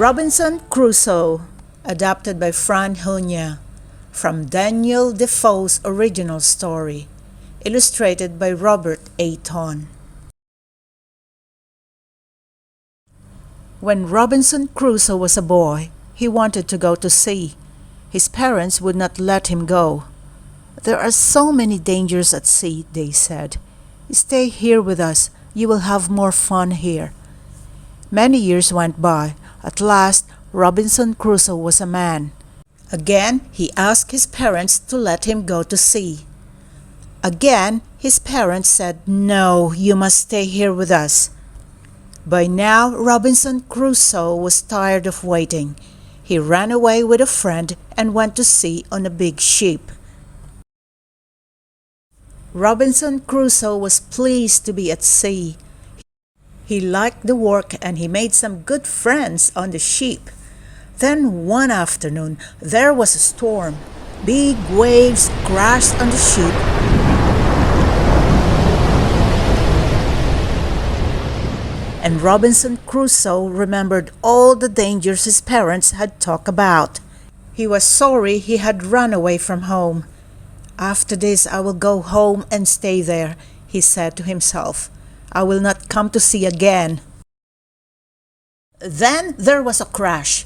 Robinson Crusoe, adapted by Fran Hunia, from Daniel Defoe's original story, illustrated by Ayton. When Robinson Crusoe was a boy, he wanted to go to sea. His parents would not let him go. "There are so many dangers at sea," they said. "Stay here with us. You will have more fun here." Many years went by. At last, Robinson Crusoe was a man. Again, he asked his parents to let him go to sea. Again, his parents said, "No, you must stay here with us." By now, Robinson Crusoe was tired of waiting. He ran away with a friend and went to sea on a big ship. Robinson Crusoe was pleased to be at sea. He liked the work and he made some good friends on the ship. Then one afternoon, there was a storm. Big waves crashed on the ship. And Robinson Crusoe remembered all the dangers his parents had talked about. He was sorry he had run away from home. "After this, I will go home and stay there," he said to himself. "I will not come to sea again." Then there was a crash.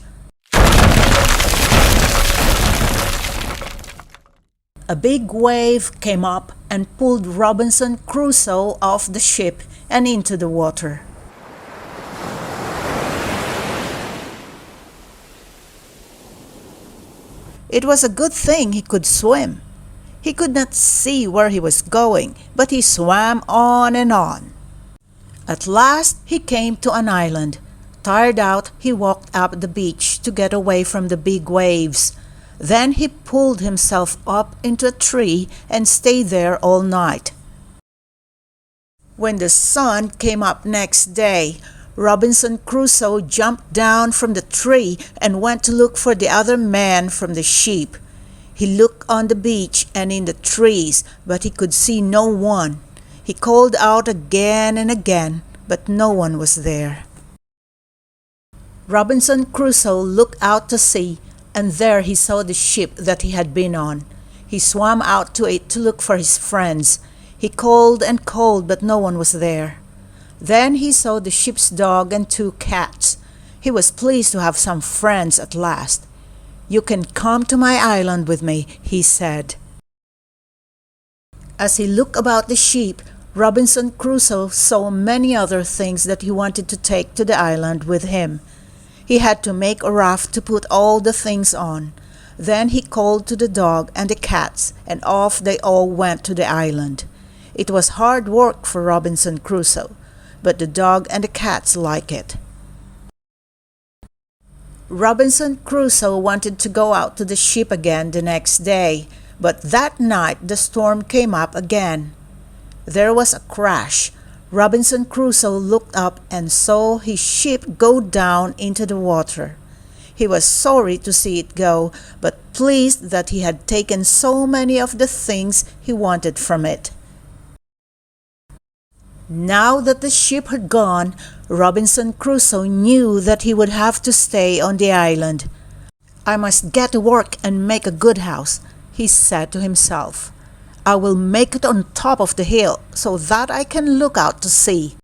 A big wave came up and pulled Robinson Crusoe off the ship and into the water. It was a good thing he could swim. He could not see where he was going, but he swam on and on. At last he came to an island. Tired out, he walked up the beach to get away from the big waves. Then he pulled himself up into a tree and stayed there all night. When the sun came up next day, Robinson Crusoe jumped down from the tree and went to look for the other man from the ship. He looked on the beach and in the trees, but he could see no one. He called out again and again, but no one was there. Robinson Crusoe looked out to sea, and there he saw the ship that he had been on. He swam out to it to look for his friends. He called and called, but no one was there. Then he saw the ship's dog and 2 cats. He was pleased to have some friends at last. "You can come to my island with me," he said. As he looked about the ship, Robinson Crusoe saw many other things that he wanted to take to the island with him. He had to make a raft to put all the things on. Then he called to the dog and the cats, and off they all went to the island. It was hard work for Robinson Crusoe, but the dog and the cats liked it. Robinson Crusoe wanted to go out to the ship again the next day, but that night the storm came up again. There was a crash. Robinson Crusoe looked up and saw his ship go down into the water. He was sorry to see it go, but pleased that he had taken so many of the things he wanted from it. Now that the ship had gone, Robinson Crusoe knew that he would have to stay on the island. "I must get to work and make a good house," he said to himself. "I will make it on top of the hill so that I can look out to sea."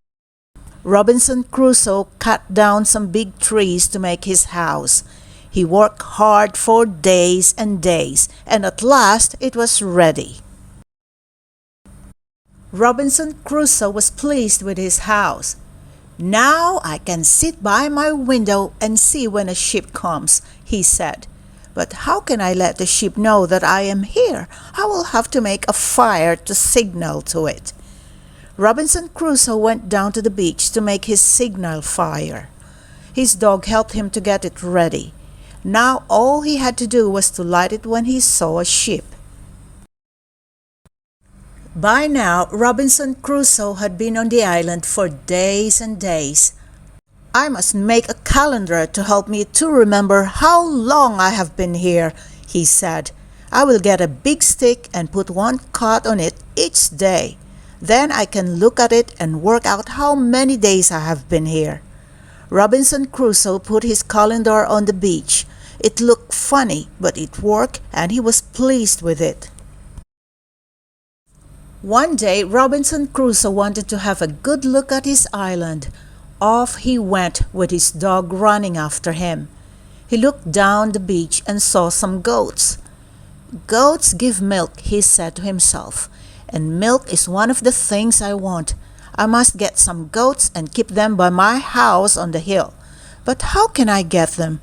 Robinson Crusoe cut down some big trees to make his house. He worked hard for days and days, and at last it was ready. Robinson Crusoe was pleased with his house. "Now I can sit by my window and see when a ship comes," he said. "But how can I let the ship know that I am here? I will have to make a fire to signal to it." Robinson Crusoe went down to the beach to make his signal fire. His dog helped him to get it ready. Now all he had to do was to light it when he saw a ship. By now, Robinson Crusoe had been on the island for days and days. "I must make a calendar to help me to remember how long I have been here," he said. "I will get a big stick and put 1 cut on it each day. Then I can look at it and work out how many days I have been here." Robinson Crusoe put his calendar on the beach. It looked funny, but it worked and he was pleased with it. One day, Robinson Crusoe wanted to have a good look at his island. Off he went with his dog running after him. He looked down the beach and saw some goats. "Goats give milk," he said to himself, "and milk is one of the things I want. I must get some goats and keep them by my house on the hill. But how can I get them?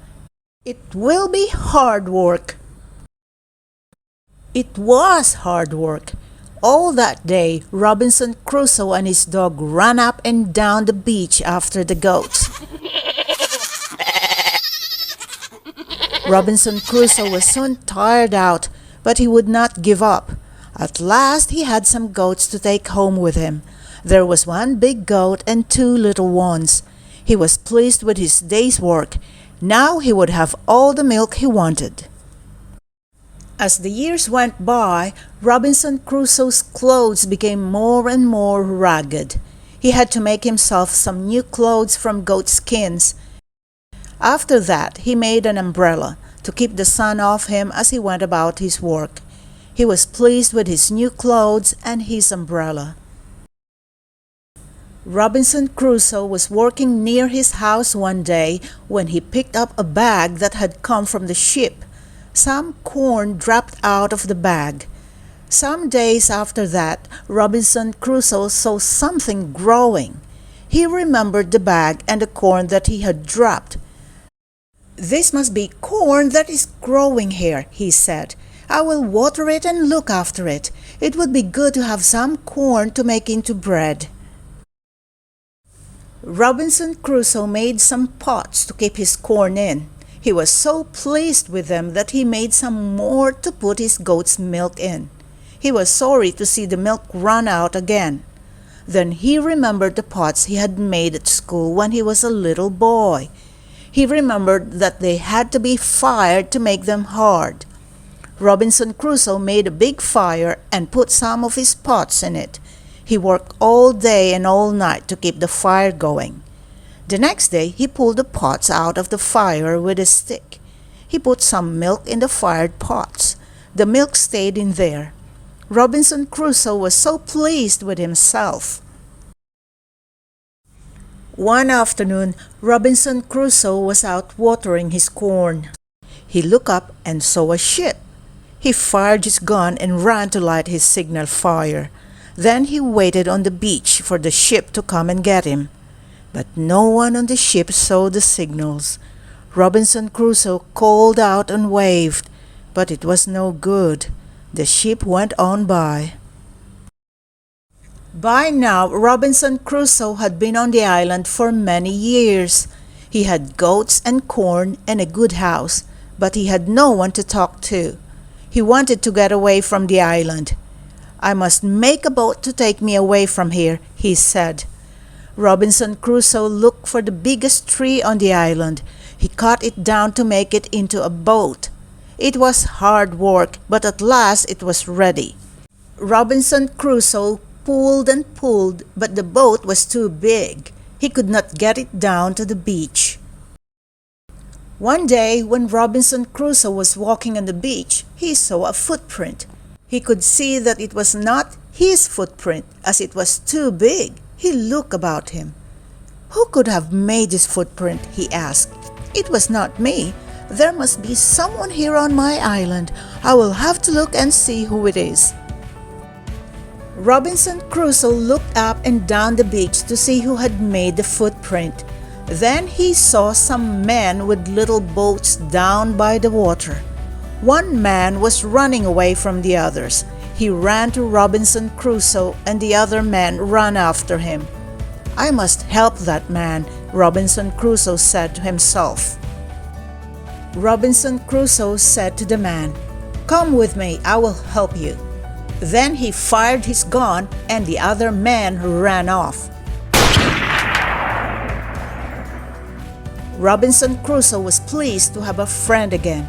It will be hard work." It was hard work. All that day, Robinson Crusoe and his dog ran up and down the beach after the goats. Robinson Crusoe was soon tired out, but he would not give up. At last he had some goats to take home with him. There was one big goat and two little ones. He was pleased with his day's work. Now he would have all the milk he wanted. As the years went by, Robinson Crusoe's clothes became more and more ragged. He had to make himself some new clothes from goat skins. After that, he made an umbrella to keep the sun off him as he went about his work. He was pleased with his new clothes and his umbrella. Robinson Crusoe was working near his house one day when he picked up a bag that had come from the ship. Some corn dropped out of the bag. Some days after that, Robinson Crusoe saw something growing. He remembered the bag and the corn that he had dropped. "This must be corn that is growing here," he said. "I will water it and look after it. It would be good to have some corn to make into bread." Robinson Crusoe made some pots to keep his corn in. He was so pleased with them that he made some more to put his goat's milk in. He was sorry to see the milk run out again. Then he remembered the pots he had made at school when he was a little boy. He remembered that they had to be fired to make them hard. Robinson Crusoe made a big fire and put some of his pots in it. He worked all day and all night to keep the fire going. The next day, he pulled the pots out of the fire with a stick. He put some milk in the fired pots. The milk stayed in there. Robinson Crusoe was so pleased with himself. One afternoon, Robinson Crusoe was out watering his corn. He looked up and saw a ship. He fired his gun and ran to light his signal fire. Then he waited on the beach for the ship to come and get him. But no one on the ship saw the signals. Robinson Crusoe called out and waved, but it was no good. The ship went on by. By now, Robinson Crusoe had been on the island for many years. He had goats and corn and a good house, but he had no one to talk to. He wanted to get away from the island. "I must make a boat to take me away from here," he said. Robinson Crusoe looked for the biggest tree on the island. He cut it down to make it into a boat. It was hard work, but at last it was ready. Robinson Crusoe pulled and pulled, but the boat was too big. He could not get it down to the beach. One day, when Robinson Crusoe was walking on the beach, he saw a footprint. He could see that it was not his footprint, as it was too big. He looked about him. "Who could have made this footprint?" he asked. "It was not me. There must be someone here on my island. I will have to look and see who it is." Robinson Crusoe looked up and down the beach to see who had made the footprint. Then he saw some men with little boats down by the water. One man was running away from the others. He ran to Robinson Crusoe and the other men ran after him. "I must help that man," Robinson Crusoe said to himself. Robinson Crusoe said to the man, "Come with me, I will help you." Then he fired his gun and the other men ran off. Robinson Crusoe was pleased to have a friend again.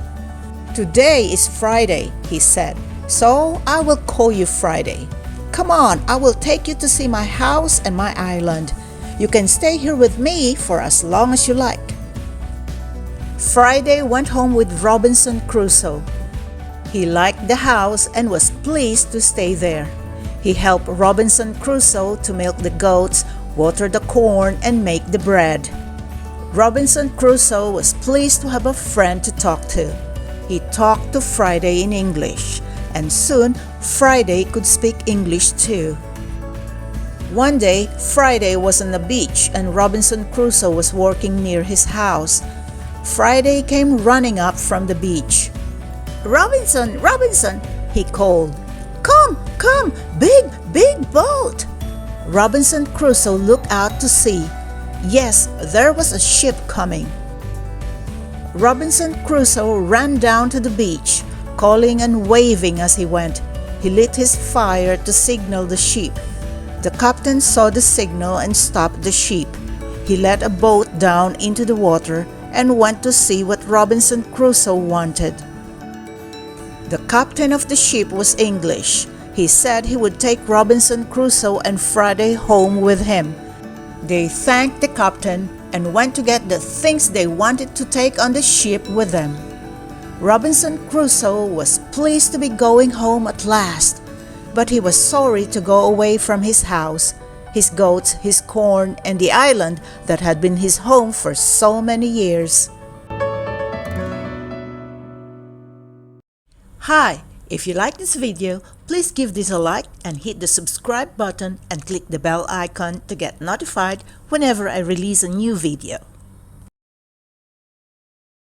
"Today is Friday," he said, "so I will call you Friday. Come on, I will take you to see my house and my island. You can stay here with me for as long as you like." Friday went home with Robinson Crusoe. He liked the house and was pleased to stay there. He helped Robinson Crusoe to milk the goats, water the corn, and make the bread. Robinson Crusoe was pleased to have a friend to talk to. He talked to Friday in English, and soon Friday could speak English too. One day, Friday was on the beach and Robinson Crusoe was working near his house. Friday came running up from the beach. "Robinson, Robinson," he called. "Come, come, big, big boat." Robinson Crusoe looked out to sea. Yes, there was a ship coming. Robinson Crusoe ran down to the beach, calling and waving as he went. He lit his fire to signal the ship. The captain saw the signal and stopped the ship. He let a boat down into the water and went to see what Robinson Crusoe wanted. The captain of the ship was English. He said he would take Robinson Crusoe and Friday home with him. They thanked the captain and went to get the things they wanted to take on the ship with them. Robinson Crusoe was pleased to be going home at last, but he was sorry to go away from his house, his goats, his corn, and the island that had been his home for so many years. Hi! If you like this video, please give this a like and hit the subscribe button and click the bell icon to get notified whenever I release a new video.